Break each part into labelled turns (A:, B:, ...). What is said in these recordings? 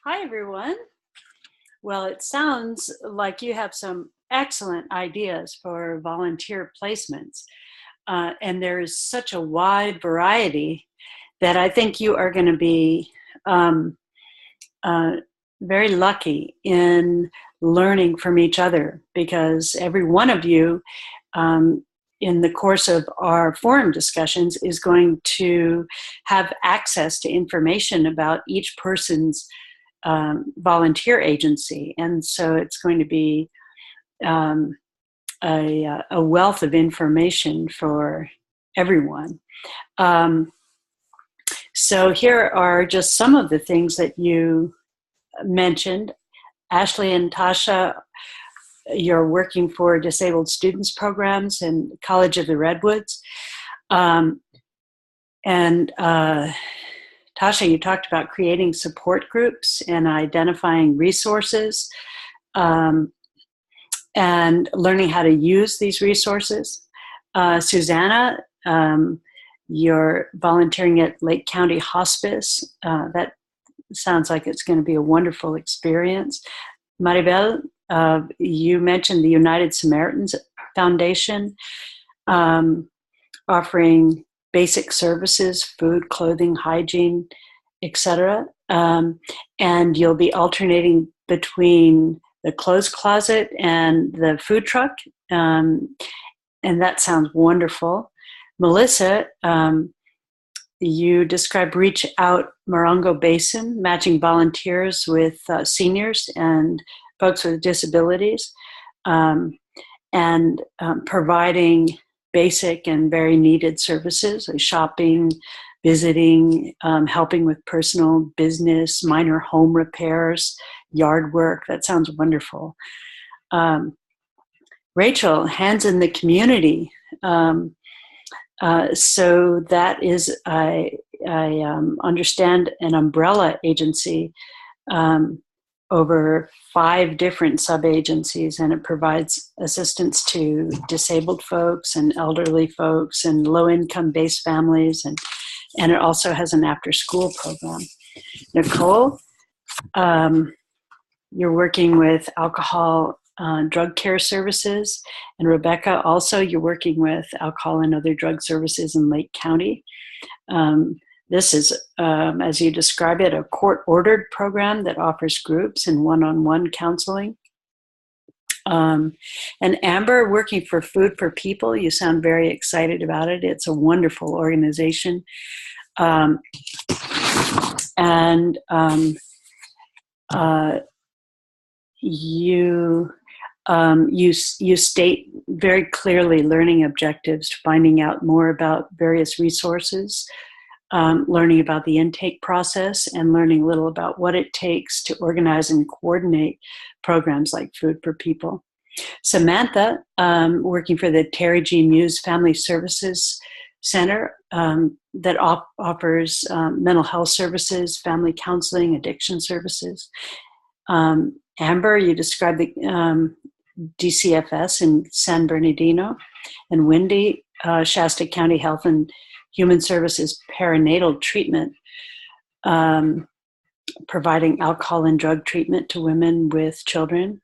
A: Hi, everyone. Well, it sounds like you have some excellent ideas for volunteer placements. And there's such a wide variety that I think you are going to be um, uh, very lucky in learning from each other because every one of you, um, in the course of our forum discussions, is going to have access to information about each person's volunteer agency. And so it's going to be um, a wealth of information for everyone. Um, so here are just some of the things that you mentioned. Ashley and Tasha, you're working for disabled students programs in College of the Redwoods. And Tasha, you talked about creating support groups and identifying resources and learning how to use these resources. Susanna, you're volunteering at Lake County Hospice. That sounds like it's going to be a wonderful experience. Maribel, you mentioned the United Samaritans Foundation, offering basic services, food, clothing, hygiene, etc. And you'll be alternating between the clothes closet and the food truck. And that sounds wonderful. Melissa, you described Reach Out Morongo Basin, matching volunteers with seniors and folks with disabilities, and providing basic and very needed services like shopping, visiting, helping with personal business, minor home repairs, yard work. That sounds wonderful. Rachel, Hands in the Community. So that is, I understand, an umbrella agency over 5 different sub-agencies, and it provides assistance to disabled folks and elderly folks and low-income based families, and it also has an after-school program. Nicole, you're working with alcohol drug care services, and Rebecca, also you're working with alcohol and other drug services in Lake County. This is, as you describe it, a court-ordered program that offers groups and one-on-one counseling. And Amber, working for Food for People, you sound very excited about it. It's a wonderful organization. You state very clearly learning objectives, finding out more about various resources, learning about the intake process, and learning a little about what it takes to organize and coordinate programs like Food for People. Samantha, working for the Terry G. Muse Family Services Center that offers mental health services, family counseling, addiction services. Amber, you described the DCFS in San Bernardino. And Wendy, Shasta County Health and Human Services perinatal treatment, providing alcohol and drug treatment to women with children.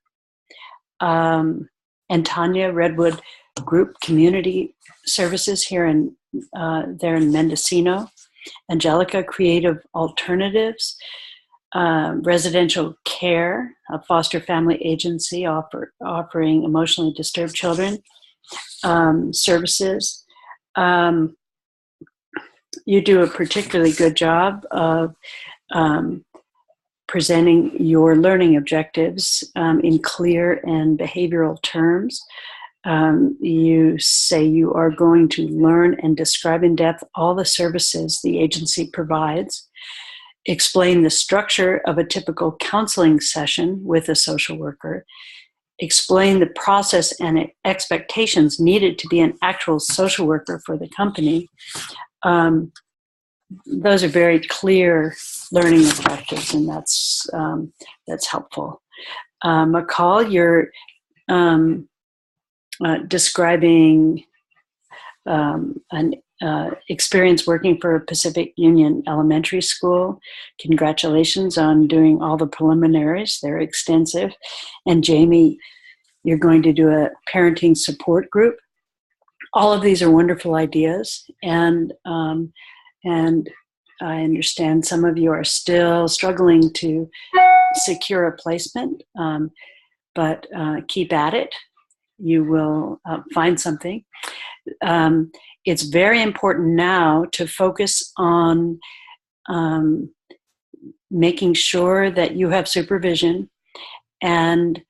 A: And Tanya, Redwood Group Community Services here in there in Mendocino. Angelica, Creative Alternatives, residential care, a foster family agency offering emotionally disturbed children services. You do a particularly good job of presenting your learning objectives in clear and behavioral terms. You say you are going to learn and describe in depth all the services the agency provides, explain the structure of a typical counseling session with a social worker, explain the process and expectations needed to be an actual social worker for the company. Those are very clear learning objectives, and that's helpful. McCall, you're describing an experience working for Pacific Union Elementary School. Congratulations on doing all the preliminaries. They're extensive. And Jamie, you're going to do a parenting support group. All of these are wonderful ideas. And I understand some of you are still struggling to secure a placement, but keep at it. You will find something. It's very important now to focus on making sure that you have supervision and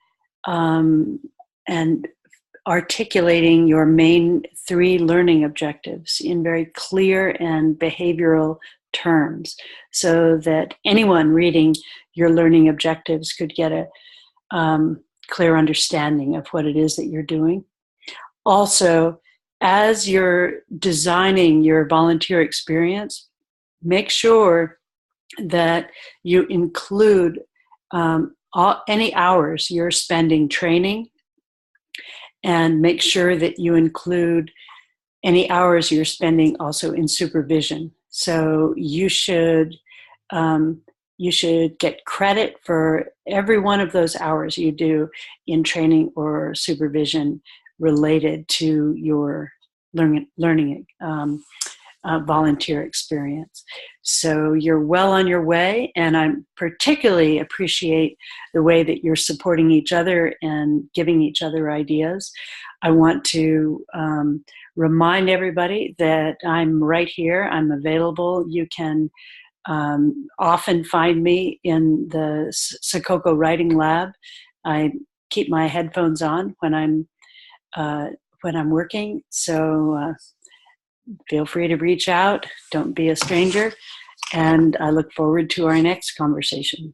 A: articulating your main 3 learning objectives in very clear and behavioral terms, so that anyone reading your learning objectives could get a clear understanding of what it is that you're doing. Also, as you're designing your volunteer experience, make sure that you include any hours you're spending training, and make sure that you include any hours you're spending also in supervision. So you should get credit for every one of those hours you do in training or supervision related to your learning volunteer experience. So you're well on your way, and I particularly appreciate the way that you're supporting each other and giving each other ideas. I want to remind everybody that I'm right here. I'm available. You can often find me in the Sakoko Writing Lab. I keep my headphones on when I'm working. So feel free to reach out. Don't be a stranger. And I look forward to our next conversation.